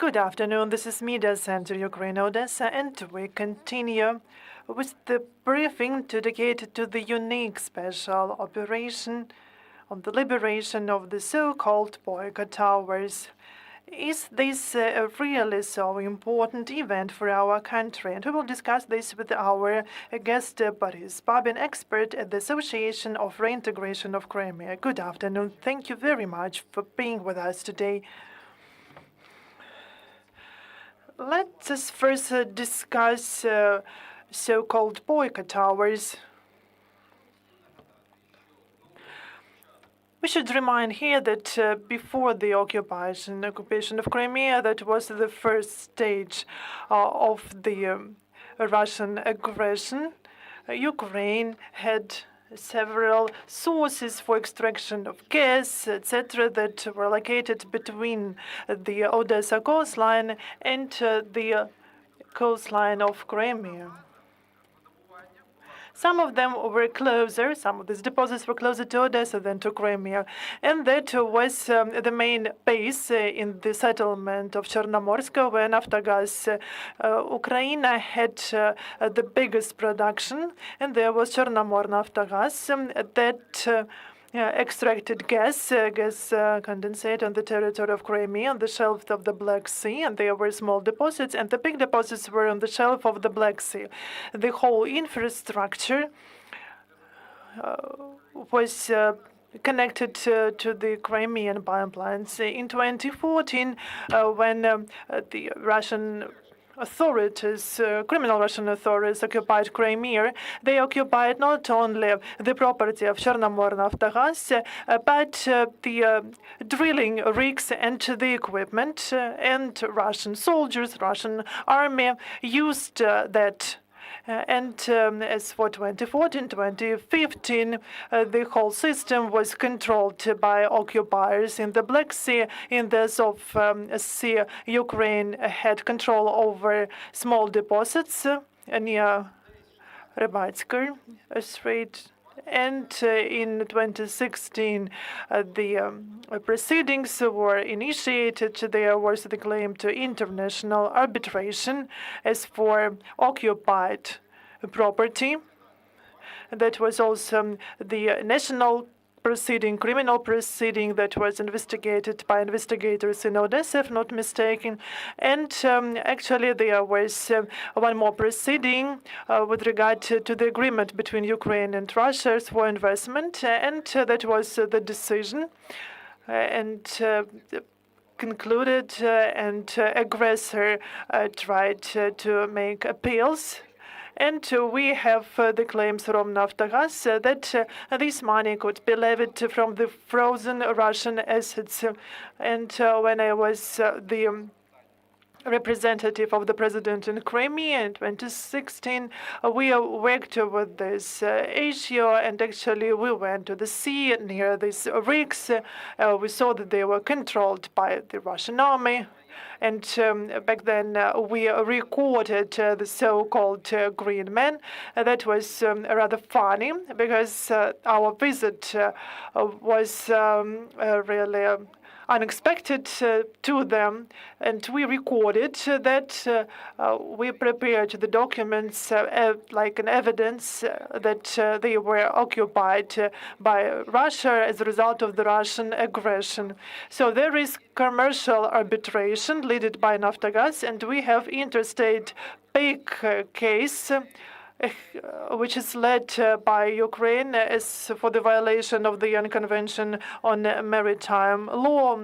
Good afternoon. This is Media Center Ukraine, Odesa, and we continue with the briefing dedicated to the unique special operation on the liberation of the so-called Boyko towers. Is this really so important event for our country? And we will discuss this with our guest, Borys Babin, expert at the Association of Reintegration of Crimea. Good afternoon. Thank you very much for being with us today. Let us first discuss so-called Boyko towers. We should remind here that before the occupation of Crimea, that was the first stage of the Russian aggression. Ukraine had several sources for extraction of gas, etc., that were located between the Odesa coastline and the coastline of Crimea. Some of them were closer, some of these deposits were closer to Odessa than to Crimea, and that was the main base in the settlement of Chernomorsk, where Naftogaz Ukraine had the biggest production, and there was Chernomor Naftogaz that extracted gas condensate on the territory of Crimea on the shelf of the Black Sea, and there were small deposits, and the big deposits were on the shelf of the Black Sea. The whole infrastructure was connected to the Crimean pipelines. In 2014, when the Russian authorities, criminal Russian authorities, occupied Crimea, they occupied not only the property of Chernomor Naftogaz, but the drilling rigs and the equipment, and Russian soldiers, Russian army used that. As for 2014, 2015, the whole system was controlled by occupiers in the Black Sea. In the Azov Sea, Ukraine had control over small deposits near Rybatskoye Strait. And in 2016, the proceedings were initiated. There was the claim to international arbitration as for occupied property. That was also the national proceeding, criminal proceeding that was investigated by investigators in Odesa, if not mistaken. And actually, there was one more proceeding with regard to the agreement between Ukraine and Russia for investment, and that was the decision. And concluded, and aggressor tried to make appeals. And we have the claims from Naftogaz that this money could be levied from the frozen Russian assets. And when I was the representative of the president in Crimea in 2016, we worked with this issue, and actually we went to the sea near these rigs. We saw that they were controlled by the Russian army. And back then, we recorded the so-called Green Man. That was rather funny, because our visit was really unexpected to them, and we recorded that we prepared the documents like an evidence that they were occupied by Russia as a result of the Russian aggression. So there is commercial arbitration led by Naftogaz, and we have interstate big case which is led by Ukraine as for the violation of the UN Convention on Maritime Law.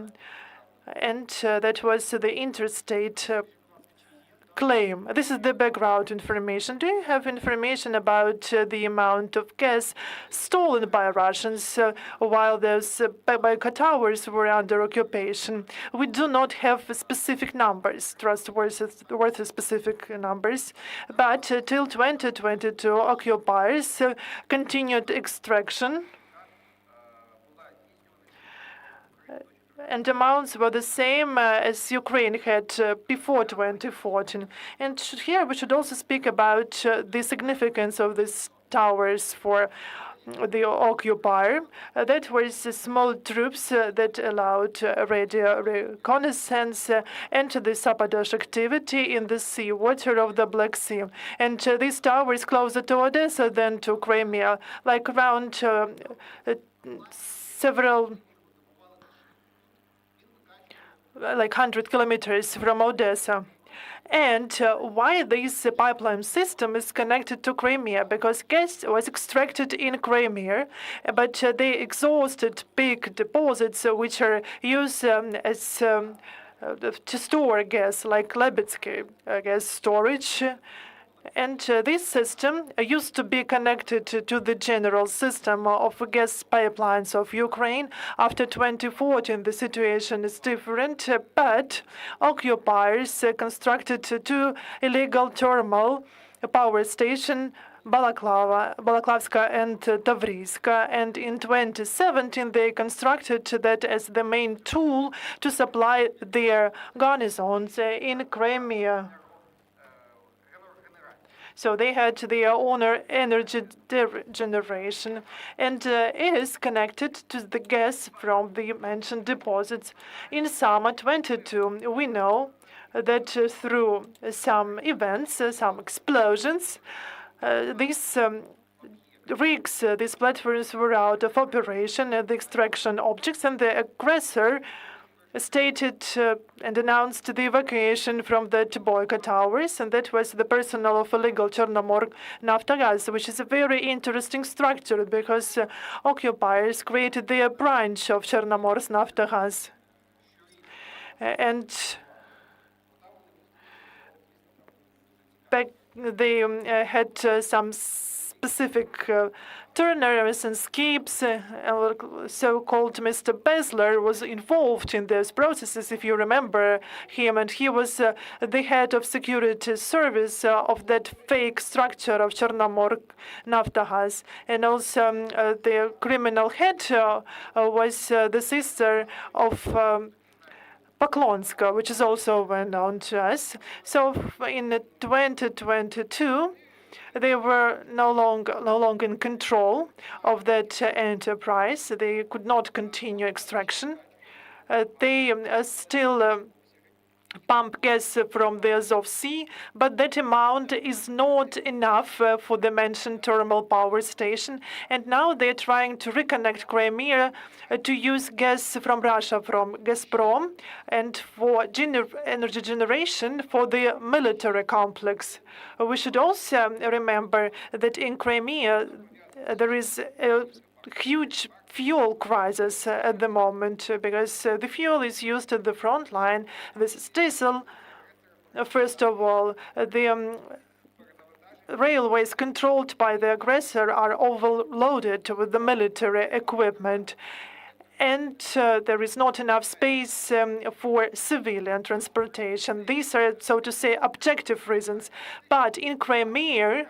And that was the interstate claim. This is the background information. Do you have information about the amount of gas stolen by Russians while those Boyko towers were under occupation? We do not have specific numbers, trustworthy specific numbers, but till 2022, occupiers continued extraction. And amounts were the same as Ukraine had before 2014. And here we should also speak about the significance of these towers for the occupier. That was small troops that allowed radio reconnaissance and the sabotage activity in the sea water of the Black Sea. And these towers closer to Odesa than to Crimea, like around several, like 100 kilometers from Odesa. And why this pipeline system is connected to Crimea? Because gas was extracted in Crimea, but they exhausted big deposits which are used as to store gas, like Lebetsky gas storage. And this system used to be connected to the general system of gas pipelines of Ukraine. After 2014, the situation is different, but occupiers constructed two illegal thermal power stations, Balaklavska and Tavriska, and in 2017 they constructed that as the main tool to supply their garnisons in Crimea. So they had their own energy generation, and it is connected to the gas from the mentioned deposits. In summer 22, we know that through some events, some explosions, these rigs, these platforms were out of operation, the extraction objects, and the aggressor stated and announced the evacuation from the Boyko towers, and that was the personnel of illegal Chernomor Naftogaz, which is a very interesting structure because occupiers created their branch of Chernomor's Naftogaz. And back they had some specific turners and skips. So-called Mr. Besler was involved in those processes, if you remember him, and he was the head of security service of that fake structure of Chernomor Naftogaz. And also the criminal head was the sister of Poklonska, which is also well known to us. So in 2022, they were no longer in control of that enterprise. They could not continue extraction. They still pump gas from the Azov Sea, but that amount is not enough for the mentioned thermal power station. And now they're trying to reconnect Crimea to use gas from Russia, from Gazprom, and for energy generation for the military complex. We should also remember that in Crimea there is a huge fuel crisis at the moment because the fuel is used at the front line. This is diesel. First of all, the railways controlled by the aggressor are overloaded with the military equipment, and there is not enough space for civilian transportation. These are, so to say, objective reasons. But in Crimea,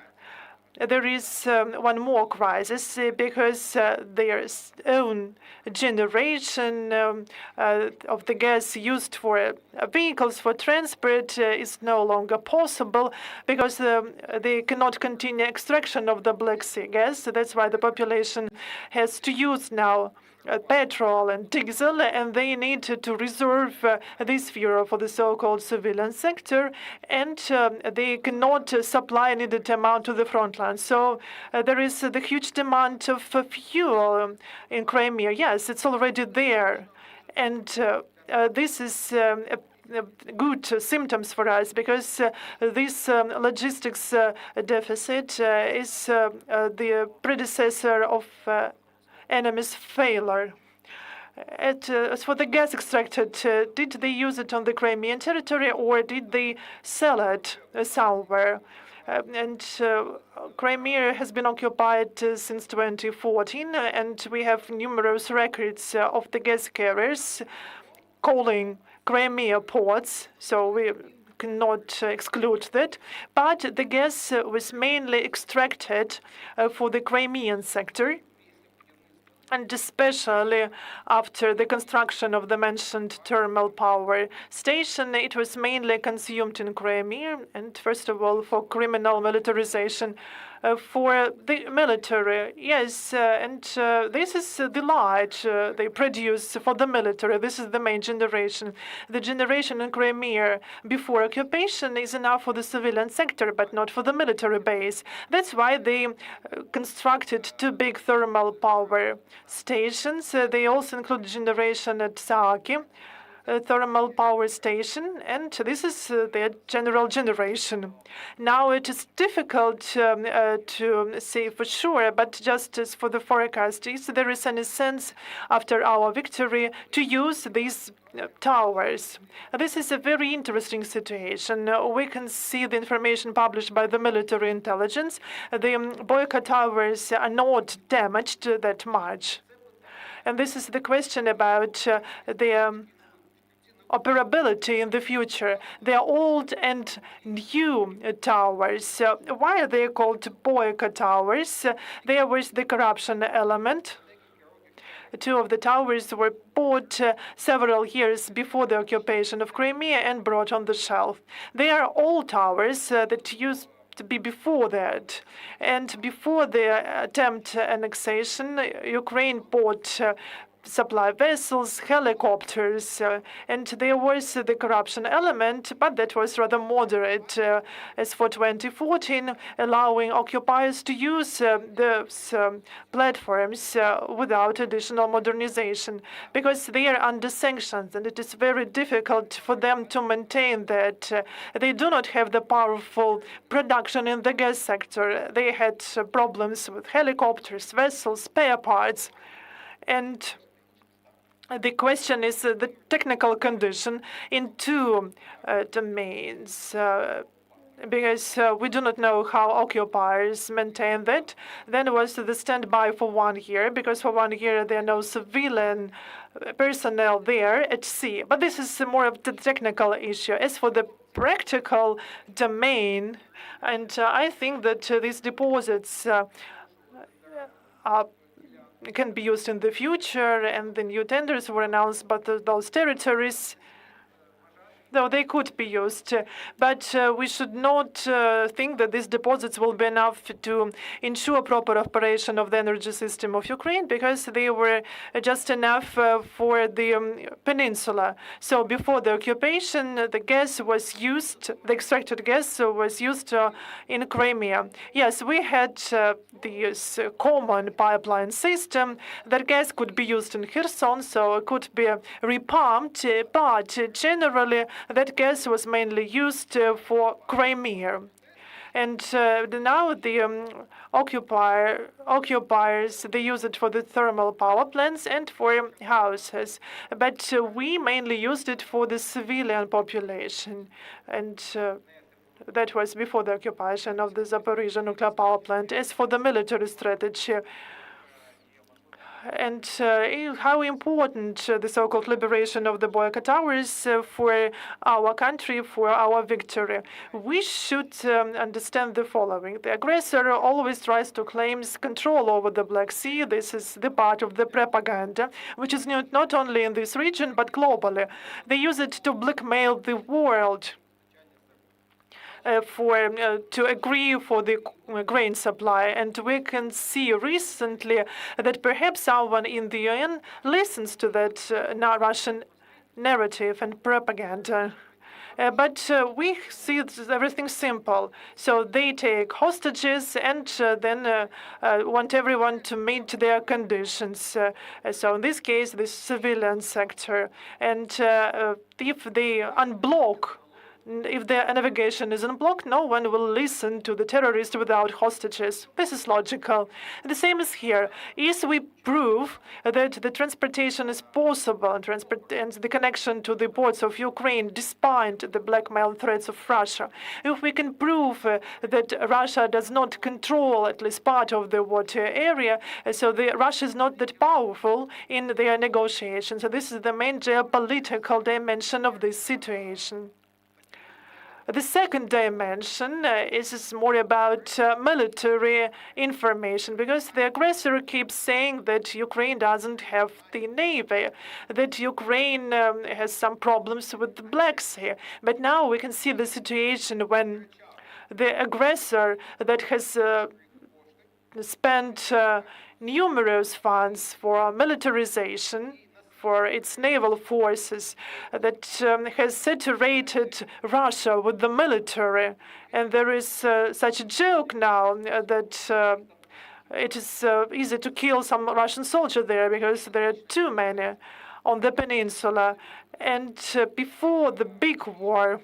there is one more crisis because their own generation of the gas used for vehicles for transport is no longer possible because they cannot continue extraction of the Black Sea gas. So that's why the population has to use now petrol and diesel, and they need to reserve this fuel for the so-called civilian sector, and they cannot supply needed amount to the front line. So there is the huge demand of fuel in Crimea. Yes, it's already there, and this is good symptoms for us because this logistics deficit is the predecessor of enemy's failure. As for the gas extracted, did they use it on the Crimean territory or did they sell it somewhere? And Crimea has been occupied since 2014, and we have numerous records of the gas carriers calling Crimea ports, so we cannot exclude that. But the gas was mainly extracted for the Crimean sector, and especially after the construction of the mentioned thermal power station, it was mainly consumed in Crimea, and first of all for criminal militarization for the military. Yes, and this is the light they produce for the military. This is the main generation. The generation in Crimea before occupation is enough for the civilian sector, but not for the military base. That's why they constructed two big thermal power stations. They also include generation at Saki, thermal power station, and this is their general generation. Now it is difficult to say for sure, but just as for the forecast, is there is any sense after our victory to use these towers? This is a very interesting situation. We can see the information published by the military intelligence. The Boyko towers are not damaged that much. And this is the question about the operability in the future. They are old and new towers. Why are they called Boyko towers? There was the corruption element. Two of the towers were bought several years before the occupation of Crimea and brought on the shelf. They are old towers that used to be before that. And before the attempt annexation, Ukraine bought supply vessels, helicopters, and there was the corruption element, but that was rather moderate. As for 2014, allowing occupiers to use those platforms without additional modernization, because they are under sanctions, and it is very difficult for them to maintain that. They do not have the powerful production in the gas sector. They had problems with helicopters, vessels, spare parts, and the question is the technical condition in two domains, because we do not know how occupiers maintain that. Then was the standby for 1 year, because for 1 year there are no civilian personnel there at sea. But this is more of the technical issue. As for the practical domain, and I think that these deposits can be used in the future, and the new tenders were announced, but those territories, though they could be used. But we should not think that these deposits will be enough to ensure proper operation of the energy system of Ukraine, because they were just enough for the peninsula. So before the occupation, the gas was used, the extracted gas was used in Crimea. Yes, we had this common pipeline system. That gas could be used in Kherson, so it could be repumped, but generally that gas was mainly used for Crimea. And now the occupiers, they use it for the thermal power plants and for houses. But we mainly used it for the civilian population. And that was before the occupation of the Zaporizhzhia nuclear power plant. As for the military strategy, and how important the so-called liberation of the Boyko towers for our country, for our victory. We should understand the following. The aggressor always tries to claim control over the Black Sea. This is the part of the propaganda, which is not only in this region, but globally. They use it to blackmail the world. To agree for the grain supply. And we can see recently that perhaps someone in the UN listens to that Russian narrative and propaganda. But we see everything simple. So they take hostages and then want everyone to meet their conditions. So in this case, the civilian sector. And if they unblock, if the navigation is unblocked, no one will listen to the terrorists without hostages. This is logical. The same is here. If we prove that the transportation is possible and the connection to the ports of Ukraine, despite the blackmail threats of Russia, if we can prove that Russia does not control at least part of the water area, so Russia is not that powerful in their negotiations. So this is the main geopolitical dimension of this situation. The second dimension is more about military information, because the aggressor keeps saying that Ukraine doesn't have the navy, that Ukraine has some problems with the Black Sea. But now we can see the situation when the aggressor that has spent numerous funds for militarization, for its naval forces, that has saturated Russia with the military. And there is such a joke now that it is easy to kill some Russian soldier there because there are too many on the peninsula. And before the big war,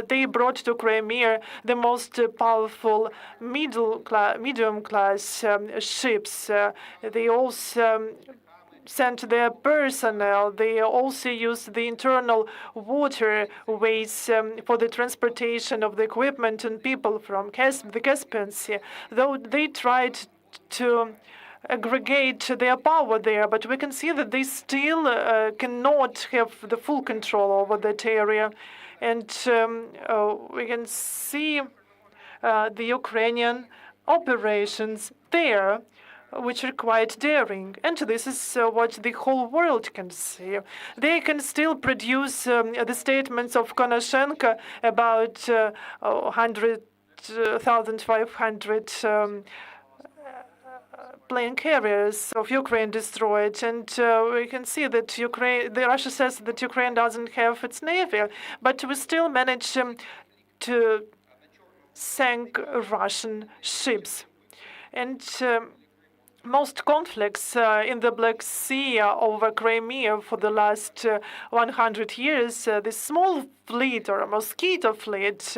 they brought to Crimea the most powerful medium class ships. They also sent their personnel. They also used the internal waterways for the transportation of the equipment and people from the Caspian Sea. Though they tried to aggregate their power there, but we can see that they still cannot have the full control over that area. And we can see the Ukrainian operations there, which are quite daring. And this is what the whole world can see. They can still produce the statements of Konashenko about 100,500 plane carriers of Ukraine destroyed, and we can see that Russia says that Ukraine doesn't have its navy, but we still manage to sink Russian ships. And most conflicts in the Black Sea over Crimea for the last 100 years, this small fleet or a mosquito fleet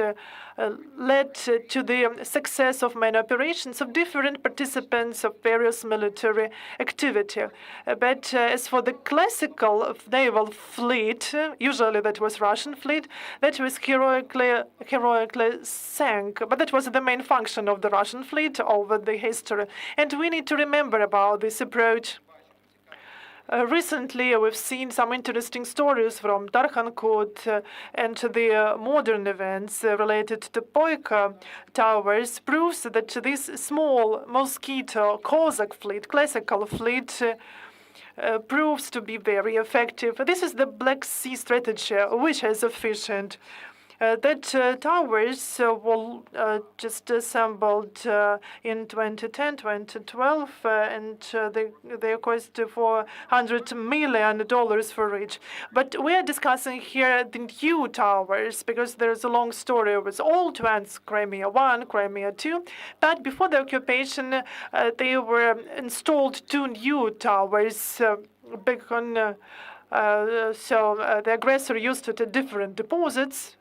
led to the success of many operations of different participants of various military activity. But as for the classical naval fleet, usually that was Russian fleet, that was heroically sank. But that was the main function of the Russian fleet over the history. And we need to remember about this approach. Recently, we've seen some interesting stories from Tarkhankut and the modern events related to Boyko towers proves that this small mosquito Cossack fleet, classical fleet, proves to be very effective. This is the Black Sea strategy, which is efficient. That towers were just assembled in 2010, 2012, and they cost $400 million for each. But we are discussing here the new towers because there's a long story with old ones, Crimea 1, Crimea 2. But before the occupation, they were installed two new towers, the aggressor used it at different deposits,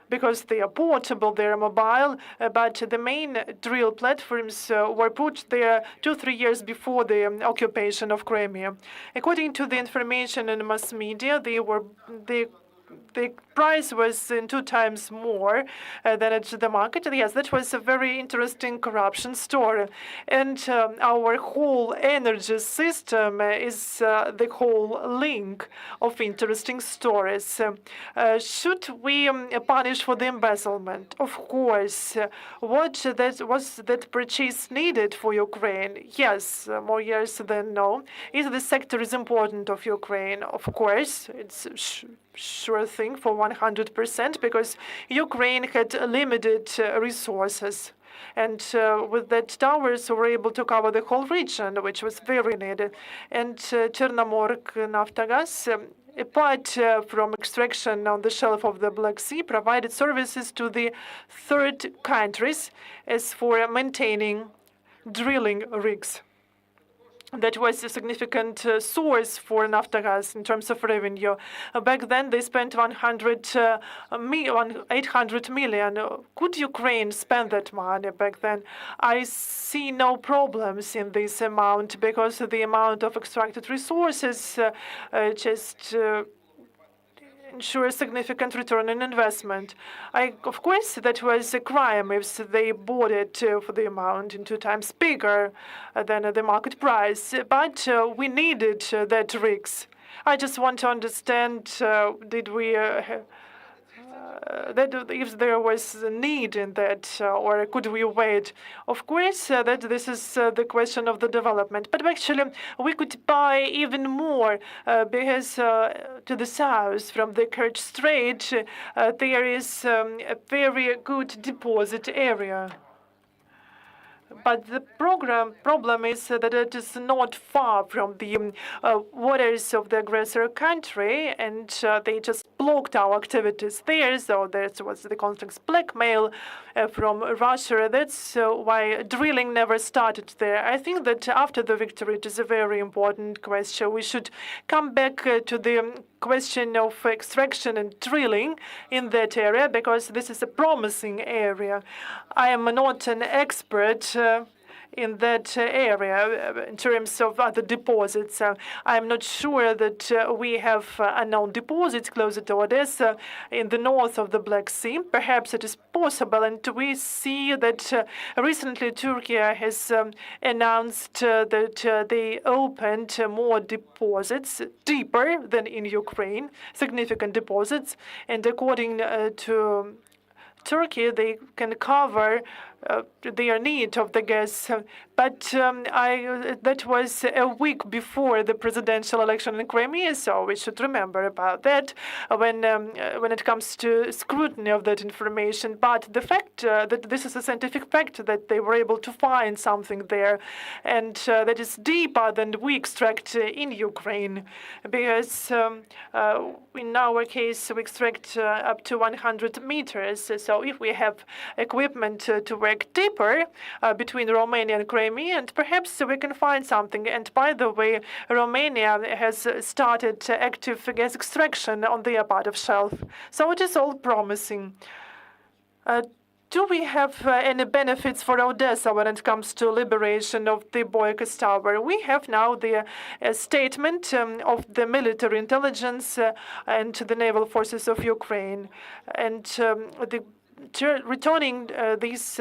because they are portable, they are mobile, but the main drill platforms were put there 2-3 years before the occupation of Crimea. According to the information in mass media, the price was 2 times more than at the market. And yes, that was a very interesting corruption story. And our whole energy system is the whole link of interesting stories. Should we punish for the embezzlement? Of course. Was that purchase needed for Ukraine? Yes, more yes than no. Is the sector is important of Ukraine? Of course, it's sure thing for 100% because Ukraine had limited resources. And with that towers were able to cover the whole region, which was very needed. And Chernomorsk-Naftogaz, apart from extraction on the shelf of the Black Sea, provided services to the third countries as for maintaining drilling rigs. That was a significant source for Naftogaz in terms of revenue. Back then, they spent 800 million. Could Ukraine spend that money back then? I see no problems in this amount because the amount of extracted resources just ensure a significant return on investment. Of course, that was a crime if they bought it for the amount in 2 times bigger than the market price. But we needed that rigs. I just want to understand, did we that if there was a need in that, or could we wait? Of course, that this is the question of the development. But actually, we could buy even more because to the south from the Kerch Strait, there is a very good deposit area. But the problem is that it is not far from the waters of the aggressor country, and they just blocked our activities there. So there was the constant blackmail from Russia. That's why drilling never started there. I think that after the victory, it is a very important question. We should come back to the question of extraction and drilling in that area, because this is a promising area. I am not an expert in that area in terms of other deposits. I'm not sure that we have unknown deposits closer to Odesa in the north of the Black Sea. Perhaps it is possible, and we see that recently Turkey has announced that they opened more deposits deeper than in Ukraine, significant deposits, and according to Turkey, they can cover their need of the gas. But that was a week before the presidential election in Crimea, so we should remember about that when it comes to scrutiny of that information. But the fact that this is a scientific fact that they were able to find something there, and that is deeper than we extract in Ukraine, because in our case we extract up to 100 meters. So if we have equipment to work deeper between Romania and Crimea, and perhaps we can find something. And by the way, Romania has started active gas extraction on their part of shelf. So it is all promising. Do we have any benefits for Odesa when it comes to liberation of the Boyko tower? We have now the statement of the military intelligence and the naval forces of Ukraine, and returning these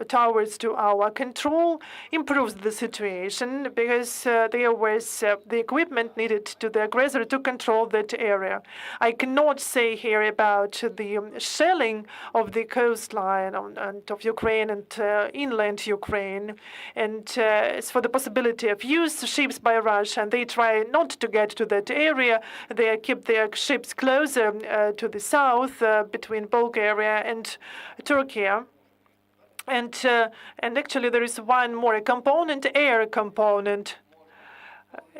towers to our control improves the situation, because there was the equipment needed to the aggressor to control that area. I cannot say here about the shelling of the coastline and of Ukraine and inland Ukraine, and as for the possibility of used ships by Russia, and they try not to get to that area. They keep their ships closer to the south between Bulgaria and Turkey. And actually there is one more component, air component.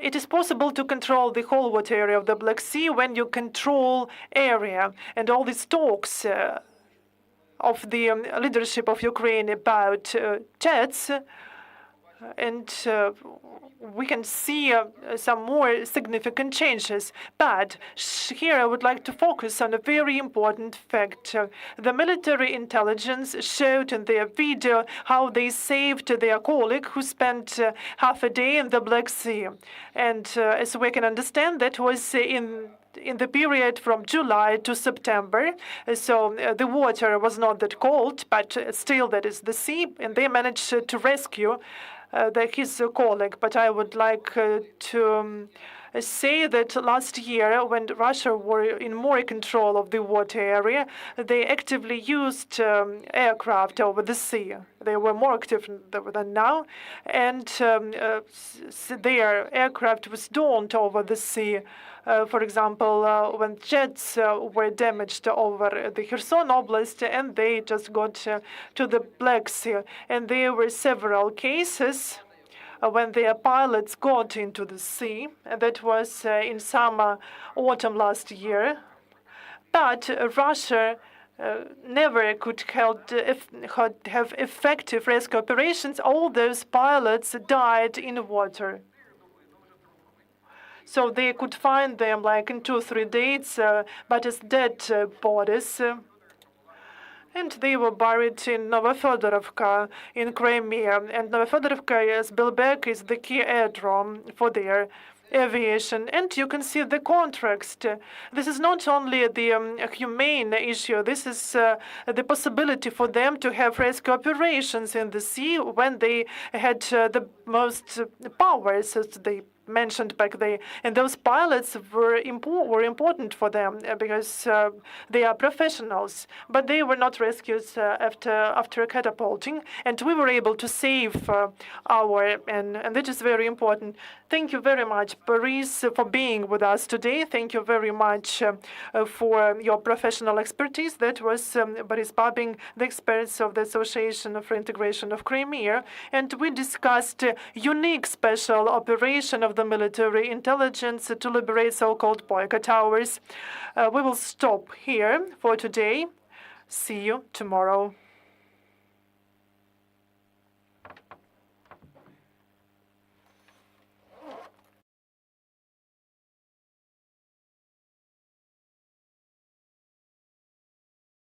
It is possible to control the whole water area of the Black Sea when you control area, and all these talks of the leadership of Ukraine about jets, and we can see some more significant changes. But here I would like to focus on a very important fact. The military intelligence showed in their video how they saved their colleague who spent half a day in the Black Sea. And as we can understand, that was in the period from July to September. So the water was not that cold, but still that is the sea, and they managed to rescue his colleague. But I would like to say that last year, when Russia were in more control of the water area, they actively used aircraft over the sea. They were more active than now, and their aircraft was dawned over the sea. For example, when jets were damaged over the Kherson Oblast, and they just got to the Black Sea. And there were several cases when their pilots got into the sea, and that was in summer, autumn last year. But Russia never could have effective rescue operations. All those pilots died in water. So they could find them like in 2 or 3 days, but as dead bodies. And they were buried in Novofedorovka in Crimea. And Novofedorovka, as Belbek, is the key aerodrome for their aviation. And you can see the contrast. This is not only the humane issue. This is the possibility for them to have rescue operations in the sea when they had the most powers, as they mentioned back there. And those pilots were important for them because they are professionals. But they were not rescued after catapulting. And we were able to save and that is very important. Thank you very much. Borys, for being with us today. Thank you very much for your professional expertise. That was Borys Babin, the experts of the Association of Reintegration of Crimea, and we discussed unique special operation of the military intelligence to liberate so-called Boyko towers. We will stop here for today. See you tomorrow.